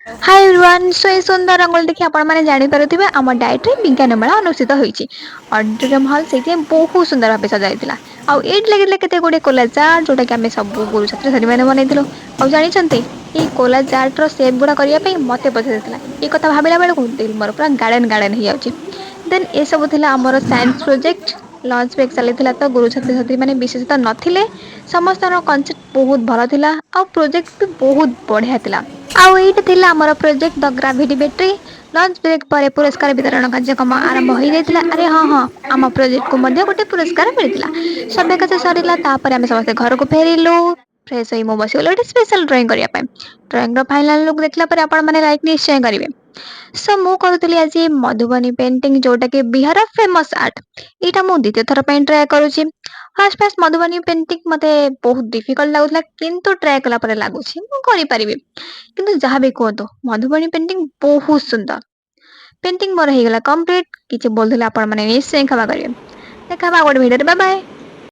Hi everyone so ये सुंदर रंगोली देखि आपण माने जानि पारुथिबे हमर डाइट रे विज्ञान मेला अनुष्ठित होईची। ऑडिटोरियम हॉल सेठी बहुत सुंदर भाबे सजाइतिला। आ एट लगिले केते गोडे कोला चार्ट जोटा कि हमें सब गुरु छात्र छात्री माने बनेइतिलो। आ जानि छन्ते ए कोला चार्ट रो शेप गुडा करिया पई मते पछे देतिला। ए कथा भाबिला बेले को दिल मोर पूरा गार्डन गार्डन हि जाउची। देन ए सब थिला हमर साइंस प्रोजेक्ट लॉन्च ब्रेक चलीथिला तो गुरु छात्र छात्री माने विशेषता नथिले। समस्तनो कांसेप्ट बहुत भलो थिला आ प्रोजेक्ट भी बहुत बढ़िया थिला। आउ एइट थिला हमर project the gravity battery launch break पर पुरस्कार वितरण कार्यक्रम आरंभ होई जाइतिला। अरे हां हां आम प्रोजेक्ट को मध्ये गोटे पुरस्कार मिलितिला। सबे कसे सरिला तापर हम समस्त घर को फेरिलु। फ्रेश होई मो बसिगलो गोटे स्पेशल ड्राइंग करिया पय। ड्राइंग रो फाइनल लुक देखला पर आपण माने लाइक निश्चय करिवे। सो मु करूଥିଲି आज मधुबनी पेंटिंग जोटा कि बिहार फेमस आर्ट एटा मु द्वितीय थर पे ट्राई करूची। फास्ट फास्ट मधुबनी पेंटिंग मते बहुत डिफिकल्ट लागुଥିଲା किंतु ट्राई कला पर लागुची मु करि परिबे। किंतु जहाँ भी कहतो मधुबनी पेंटिंग बहुत सुंदर पेंटिंग मोर हेगला कंप्लीट किछि बोलथिले आपण माने निश्चय खबा करिवे। देखा बा गोटे वीडियो बाय बाय।